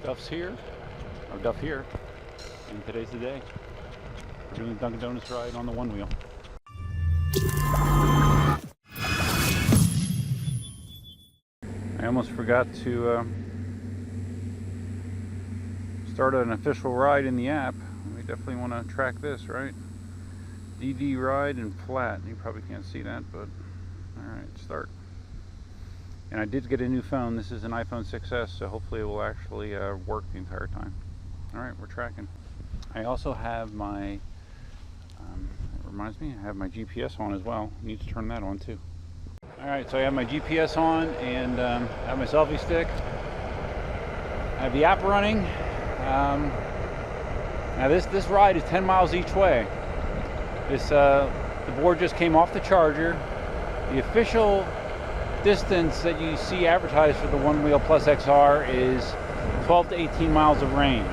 Duff's here, or Duff here, and today's the day. We're doing the Dunkin' Donuts ride on the OneWheel. I almost forgot to start an official ride in the app. We definitely want to track this, right? DD ride and flat. You probably can't see that, but alright, start. And I did get a new phone. This is an iPhone 6s, so hopefully it will actually work the entire time. Alright, we're tracking. I also have my, it reminds me, I have my GPS on as well. I need to turn that on too. Alright, so I have my GPS on and I have my selfie stick. I have the app running. Now this ride is 10 miles each way. The board just came off the charger. The official distance that you see advertised for the OneWheel Plus XR is 12 to 18 miles of range.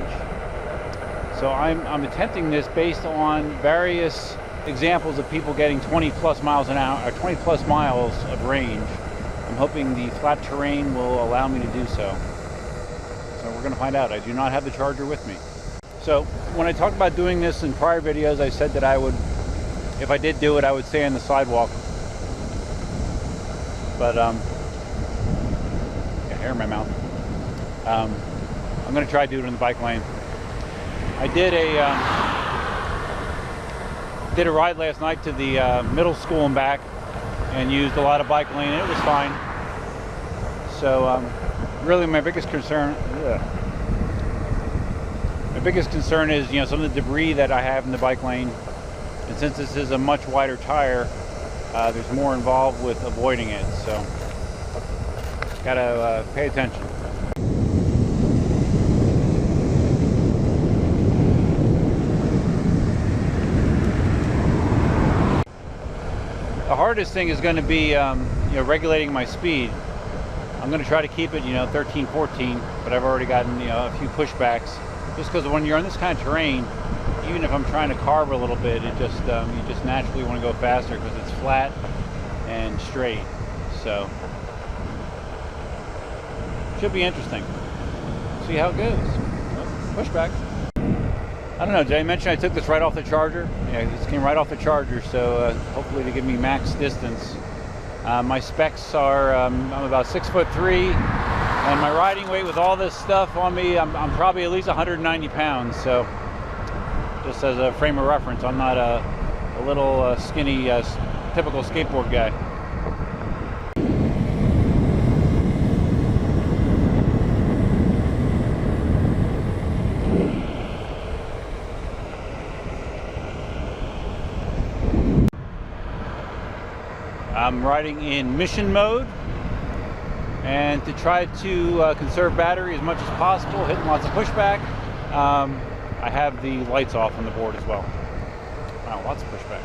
So I'm attempting this based on various examples of people getting 20 plus miles an hour, or 20 plus miles of range. I'm hoping the flat terrain will allow me to do so. So we're going to find out. I do not have the charger with me. So when I talked about doing this in prior videos, I said that I would, if I did do it, I would stay on the sidewalk. But got hair in my mouth. I'm going to try to do it in the bike lane. I did a ride last night to the middle school and back, and used a lot of bike lane, and it was fine. So really, my biggest concern is, you know, some of the debris that I have in the bike lane, and since this is a much wider tire, there's more involved with avoiding it, so gotta pay attention. The hardest thing is going to be you know, regulating my speed. I'm going to try to keep it, you know, 13, 14, but I've already gotten, you know, a few pushbacks, just because when you're on this kind of terrain, even if I'm trying to carve a little bit, it just you just naturally want to go faster because it's flat and straight. So should be interesting. See how it goes. Pushback. I don't know, did I mention I took this right off the charger? Yeah, this came right off the charger, so hopefully to give me max distance. My specs are, I'm about 6'3", and my riding weight with all this stuff on me, I'm probably at least 190 pounds, so just as a frame of reference, I'm not a little skinny, typical skateboard guy. I'm riding in mission mode, and to try to conserve battery as much as possible, hitting lots of pushback. I have the lights off on the board as well. Wow, lots of pushback.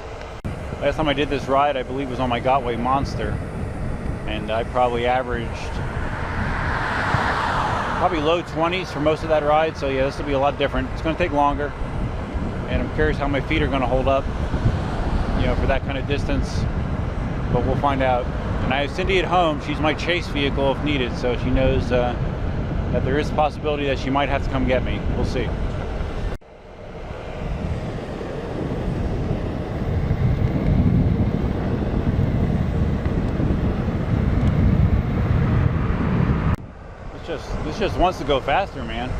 Last time I did this ride, I believe, was on my Gotway Monster, and I probably averaged low 20s for most of that ride. So yeah, this will be a lot different. It's going to take longer, and I'm curious how my feet are going to hold up, you know, for that kind of distance. But we'll find out. And I have Cindy at home. She's my chase vehicle if needed, so she knows that there is a possibility that she might have to come get me. We'll see. This just wants to go faster, man.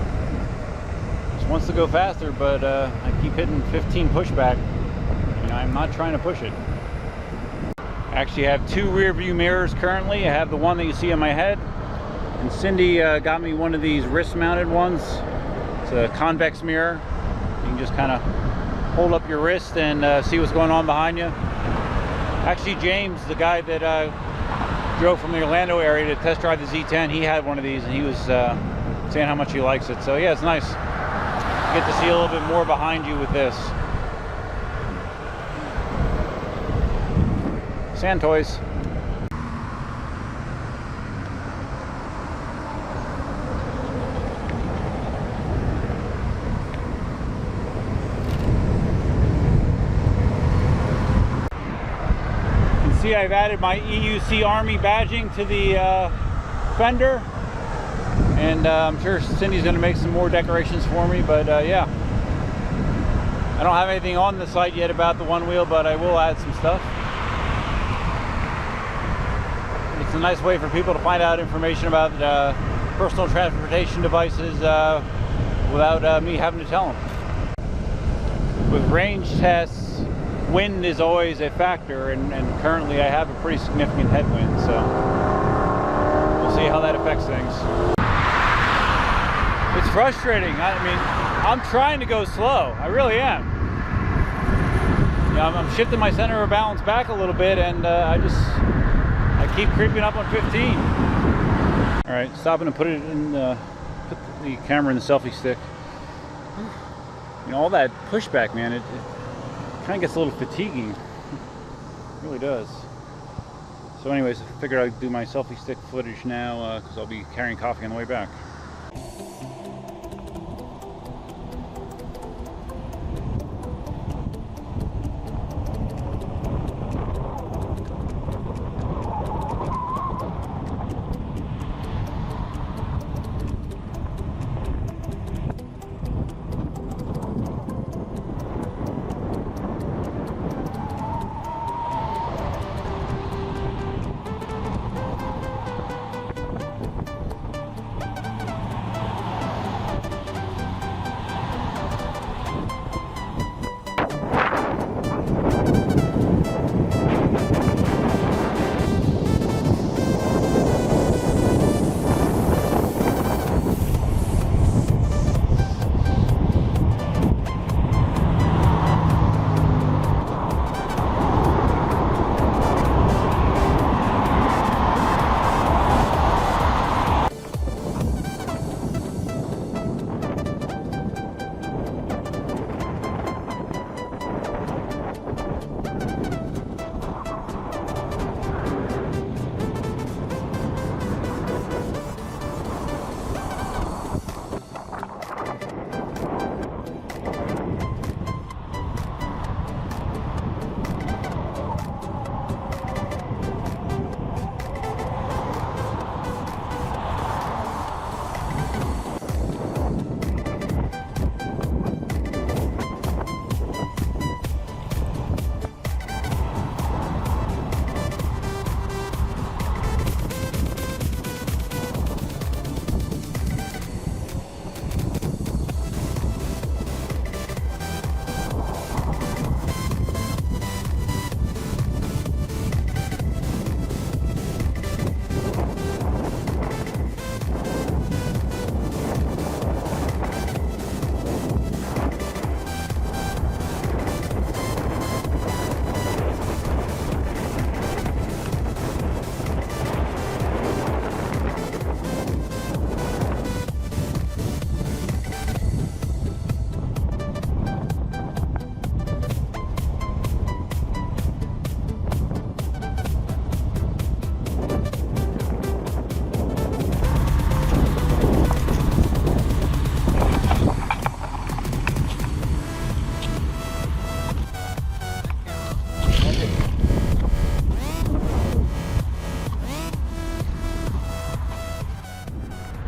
Just wants to go faster, but I keep hitting 15 pushback. You know, I'm not trying to push it. Actually, I have two rear view mirrors currently. I have the one that you see on my head, and Cindy got me one of these wrist mounted ones. It's a convex mirror. You can just kind of hold up your wrist and see what's going on behind you. Actually, James, the guy that drove from the Orlando area to test drive the Z10, he had one of these, and he was saying how much he likes it. So yeah, it's nice. You get to see a little bit more behind you with this. Sand toys. You can see I've added my EUC Army badging to the fender, And I'm sure Cindy's going to make some more decorations for me, but yeah. I don't have anything on the site yet about the OneWheel, but I will add some stuff. It's a nice way for people to find out information about personal transportation devices without me having to tell them. With range tests, wind is always a factor, and currently I have a pretty significant headwind, so we'll see how that affects things. It's frustrating. I mean, I'm trying to go slow. I really am. You know, I'm shifting my center of balance back a little bit, and I keep creeping up on 15. All right, stopping to put it in, put the camera in the selfie stick. You know, all that pushback, man, it kind of gets a little fatiguing. It really does. So anyways, I figured I'd do my selfie stick footage now because I'll be carrying coffee on the way back.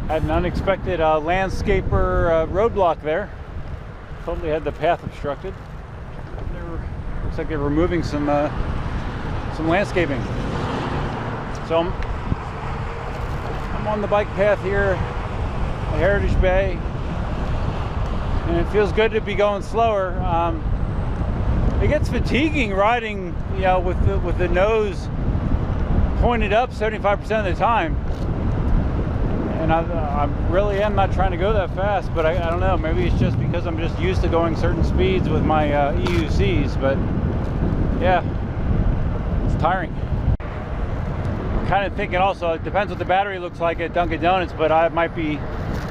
Had an unexpected landscaper roadblock there. Totally had the path obstructed. Looks like they're removing some landscaping. So I'm on the bike path here at Heritage Bay, and it feels good to be going slower. It gets fatiguing riding, you know, with the nose pointed up 75% of the time. And I really am not trying to go that fast, but I don't know, maybe it's just because I'm just used to going certain speeds with my EUCs, but yeah, it's tiring. I'm kind of thinking also, it depends what the battery looks like at Dunkin' Donuts, but I might be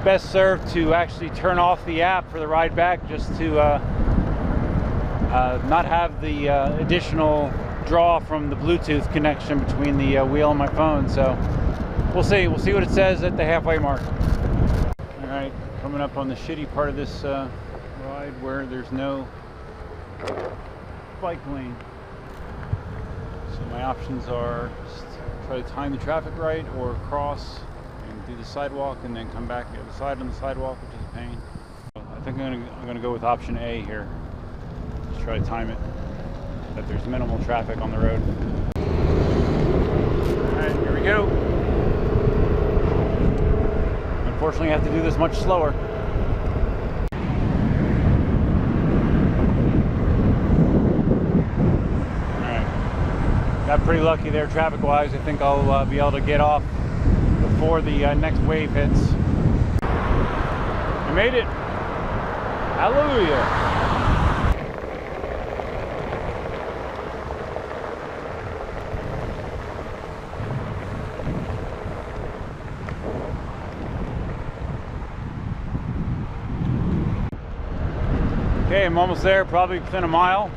best served to actually turn off the app for the ride back, just to not have the additional draw from the Bluetooth connection between the wheel and my phone. So we'll see what it says at the halfway mark. All right, coming up on the shitty part of this ride where there's no bike lane. So my options are just try to time the traffic right or cross and do the sidewalk and then come back the other side on the sidewalk, which is a pain. I think I'm gonna go with option A here. Just try to time it that there's minimal traffic on the road. All right, here we go. Unfortunately, I have to do this much slower. All right, got pretty lucky there traffic-wise. I think I'll be able to get off before the next wave hits. I made it. Hallelujah. Okay, I'm almost there, probably within a mile.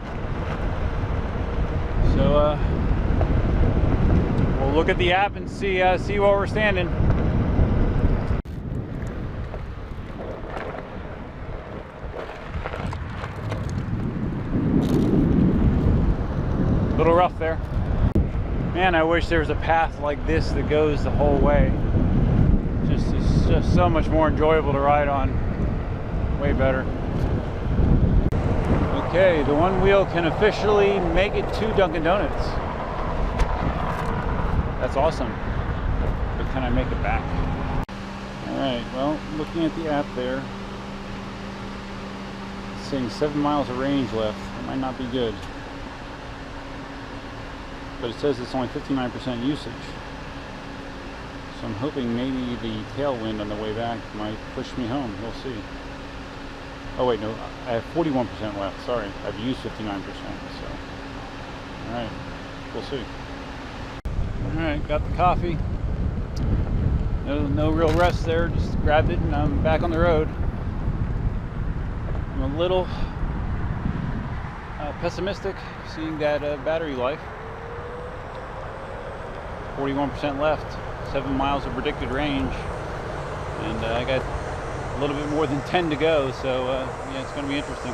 So we'll look at the app and see where we're standing. A little rough there. Man, I wish there was a path like this that goes the whole way. It's just so much more enjoyable to ride on. Way better. Okay, the OneWheel can officially make it to Dunkin' Donuts. That's awesome. But can I make it back? Alright, well, looking at the app there, it's saying 7 miles of range left. It might not be good. But it says it's only 59% usage. So I'm hoping maybe the tailwind on the way back might push me home. We'll see. Oh wait, no, I have 41% left. Sorry, I've used 59%. So, all right, we'll see. All right, got the coffee. No real rest there. Just grabbed it and I'm back on the road. I'm a little pessimistic seeing that battery life. 41% left. 7 miles of predicted range, and I got a little bit more than 10 to go, so yeah, it's going to be interesting.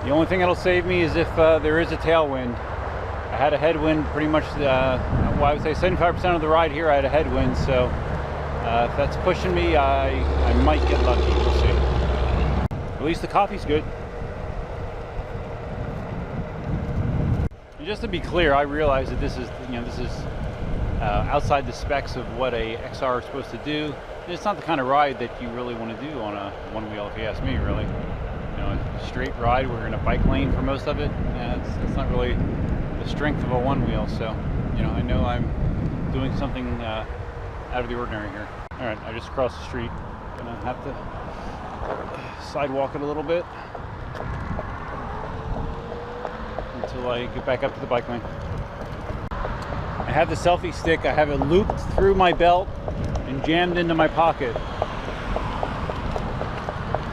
The only thing that'll save me is if there is a tailwind. I had a headwind pretty much, well, I would say 75% of the ride here I had a headwind, so if that's pushing me, I might get lucky. We'll see. At least the coffee's good. And just to be clear, I realize that this is, outside the specs of what a XR is supposed to do. And it's not the kind of ride that you really want to do on a OneWheel, if you ask me, really. A straight ride, we're in a bike lane for most of it. Yeah, it's not really the strength of a OneWheel, so, I know I'm doing something out of the ordinary here. All right, I just crossed the street. Gonna have to sidewalk it a little bit until I get back up to the bike lane. I have the selfie stick. I have it looped through my belt and jammed into my pocket.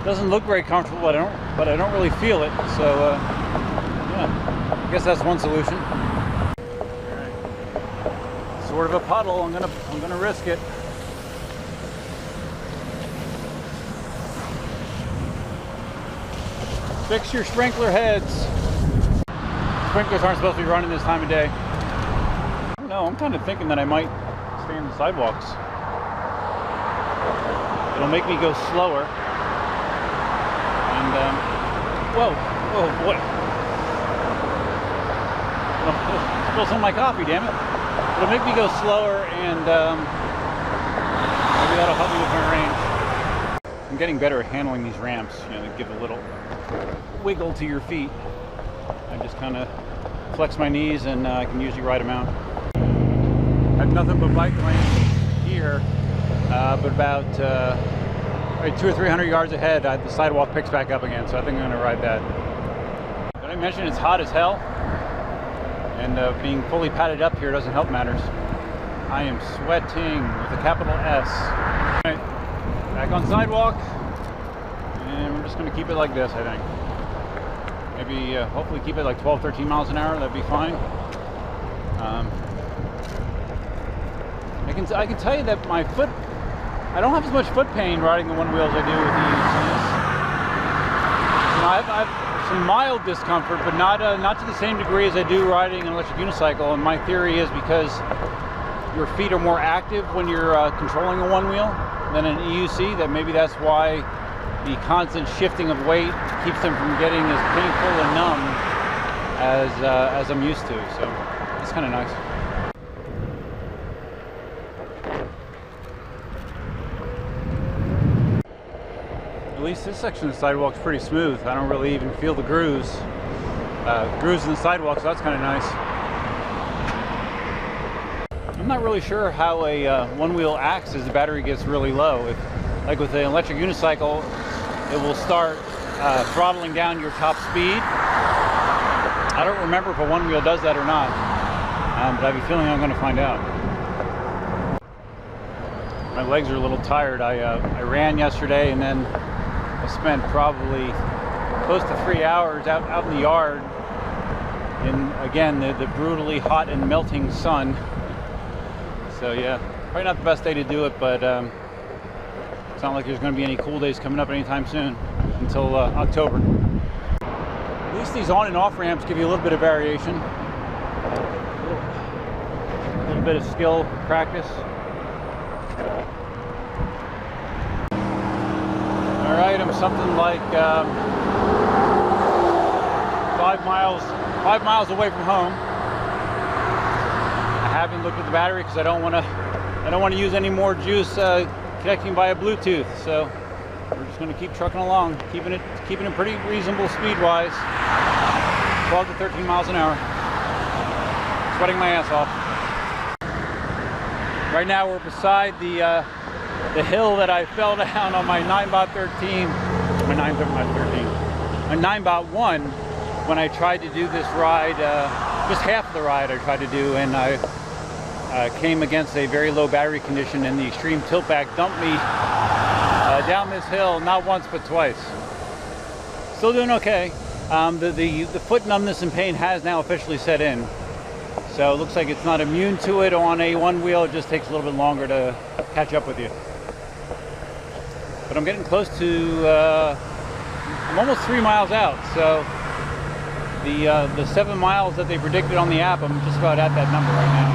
Doesn't look very comfortable, but I don't really feel it. So yeah, I guess that's one solution. All right. Sort of a puddle. I'm gonna risk it. Fix your sprinkler heads. Sprinklers aren't supposed to be running this time of day. No, I'm kind of thinking that I might stay on the sidewalks. It'll make me go slower. And, whoa boy. Spill some of my coffee, damn it. It'll make me go slower and maybe that'll help me with my range. I'm getting better at handling these ramps, that give a little wiggle to your feet. I just kind of flex my knees and I can usually ride them out. I have nothing but bike lanes here, but about 200 or 300 yards ahead, the sidewalk picks back up again, so I think I'm going to ride that. Did I mention it's hot as hell? And being fully padded up here doesn't help matters. I am sweating with a capital S. All right, back on sidewalk, and we're just going to keep it like this, I think. Maybe, hopefully keep it like 12, 13 miles an hour, that'd be fine. I can tell you that my foot, I don't have as much foot pain riding the OneWheel as I do with these. I have some mild discomfort, but not to the same degree as I do riding an electric unicycle. And my theory is because your feet are more active when you're controlling a one-wheel than an EUC, that maybe that's why the constant shifting of weight keeps them from getting as painful and numb as I'm used to. So it's kind of nice. At least this section of the sidewalk's pretty smooth. I don't really even feel the grooves in the sidewalk, so that's kind of nice. I'm not really sure how a one-wheel acts as the battery gets really low. Like with the electric unicycle, it will start throttling down your top speed. I don't remember if a one-wheel does that or not, but I have a feeling I'm going to find out. My legs are a little tired. I ran yesterday, and then I spent probably close to 3 hours out in the yard in, again, the brutally hot and melting sun. So yeah, probably not the best day to do it, but it's not like there's going to be any cool days coming up anytime soon until October. At least these on and off ramps give you a little bit of variation, a little bit of skill practice. All right, I'm something like 5 miles away from home. I haven't looked at the battery because I don't want to use any more juice connecting via Bluetooth. So we're just going to keep trucking along, keeping it pretty reasonable speed-wise, 12 to 13 miles an hour. Sweating my ass off. Right now we're beside the hill that I fell down on my Ninebot 13, my Ninebot 1, when I tried to do this ride, just half of the ride I tried to do, and I came against a very low battery condition, and the extreme tilt back dumped me down this hill, not once but twice. Still doing okay. The foot numbness and pain has now officially set in, so it looks like it's not immune to it on a one wheel. It just takes a little bit longer to catch up with you. But I'm getting close to, I'm almost 3 miles out, so the 7 miles that they predicted on the app, I'm just about at that number right now.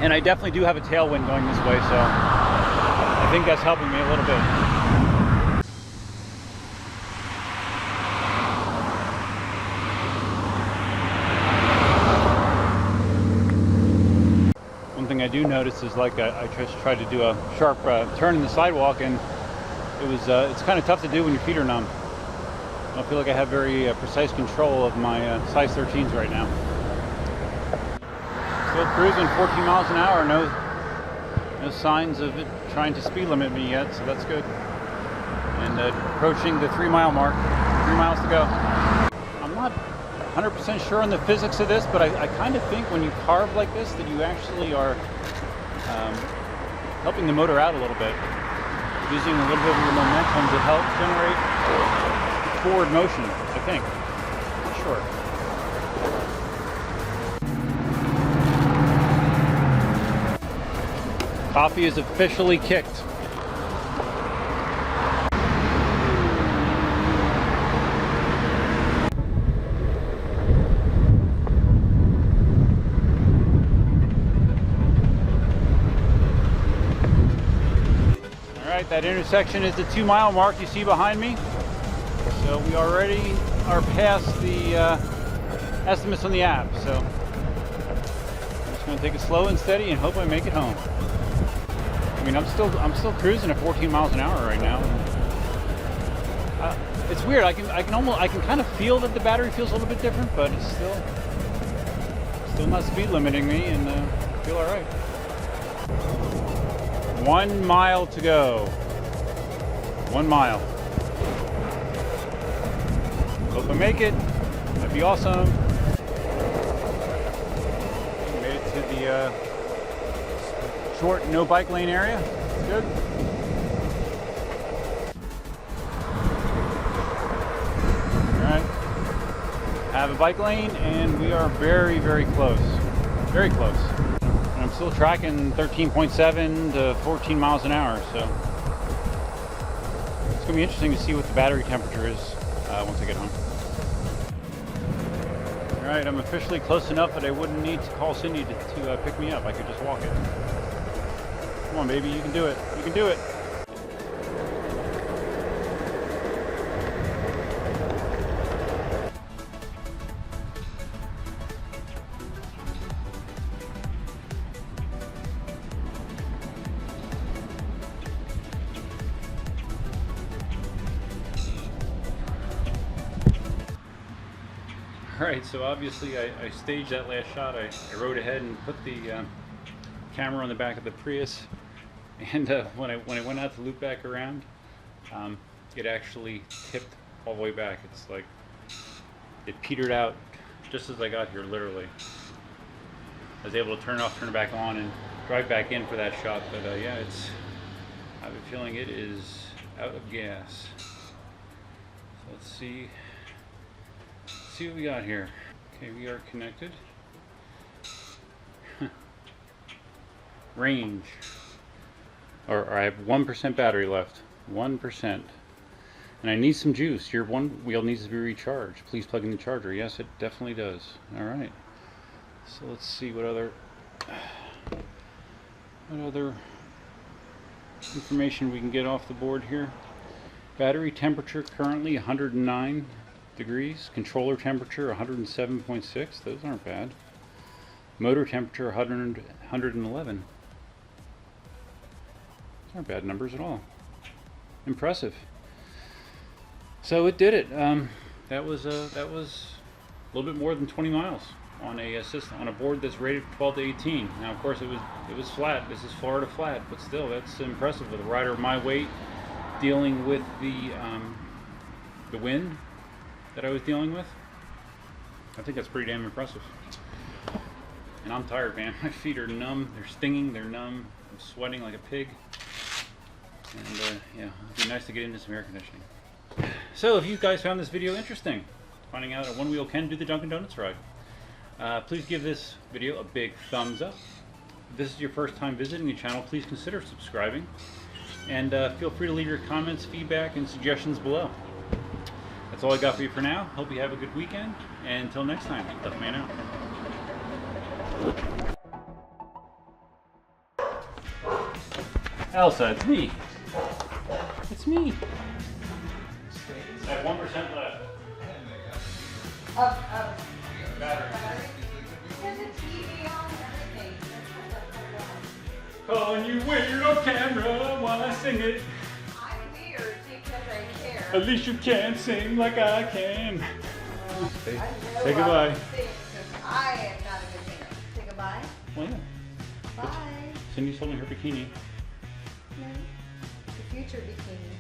And I definitely do have a tailwind going this way, so I think that's helping me a little bit. One thing I do notice is, like, I just tried to do a sharp turn in the sidewalk, and it's kind of tough to do when your feet are numb. I don't feel like I have very precise control of my size 13s right now. Still cruising 14 miles an hour, no signs of it trying to speed limit me yet, so that's good. And approaching the 3 mile mark, 3 miles to go. I'm not 100% sure on the physics of this, but I kind of think when you carve like this that you actually are helping the motor out a little bit, using a little bit of your momentum to help generate forward motion, I think. Not sure. Coffee is officially kicked. Alright, that intersection is the 2 mile mark you see behind me. So we already are past the estimates on the app. So I'm just going to take it slow and steady and hope I make it home. I mean, I'm still cruising at 14 miles an hour right now. It's weird. I can kind of feel that the battery feels a little bit different, but it's still not speed limiting me, and I feel all right. 1 mile to go. 1 mile. Hope I make it. That'd be awesome. Made it to the short no bike lane area. That's good. Alright. Have a bike lane, and we are very, very close. Very close. And I'm still tracking 13.7 to 14 miles an hour, so it's going to be interesting to see what the battery temperature is once I get home. Alright, I'm officially close enough that I wouldn't need to call Cindy to pick me up. I could just walk it. Come on, baby, you can do it. You can do it. Alright, so obviously I staged that last shot. I rode ahead and put the camera on the back of the Prius, and when I went out to loop back around, it actually tipped all the way back. It's like it petered out just as I got here, literally. I was able to turn it off, turn it back on, and drive back in for that shot, but yeah, I have a feeling it is out of gas. So let's see what we got here. Okay, we are connected. Range. Or I have 1% battery left. 1%. And I need some juice. Your OneWheel needs to be recharged. Please plug in the charger. Yes, it definitely does. Alright. So let's see what other information we can get off the board here. Battery temperature currently 109 degrees. Controller temperature 107.6. Those aren't bad. Motor temperature 111. Those aren't bad numbers at all. Impressive. So it did it. That was a little bit more than 20 miles on a system, on a board that's rated 12 to 18. Now, of course, it was flat. This is Florida flat, but still, that's impressive with a rider of my weight dealing with the wind that I was dealing with. I think that's pretty damn impressive. And I'm tired, man. My feet are numb. They're stinging. They're numb. I'm sweating like a pig. And yeah, it'd be nice to get into some air conditioning. So, if you guys found this video interesting, finding out a OneWheel can do the Dunkin' Donuts ride, please give this video a big thumbs up. If this is your first time visiting the channel, please consider subscribing. And feel free to leave your comments, feedback, and suggestions below. That's all I got for you for now. Hope you have a good weekend. And until next time, Tough Man out. Elsa, it's me. It's me. I have 1% left. Battery. There's a TV on everything. Calling you weird on camera while I sing it. I'm weird because I care. At least you can't sing like I can. Say I know goodbye. I sing because I am not a good singer. Say goodbye. Well, yeah. Bye. Cindy's holding her bikini. No. The future bikini.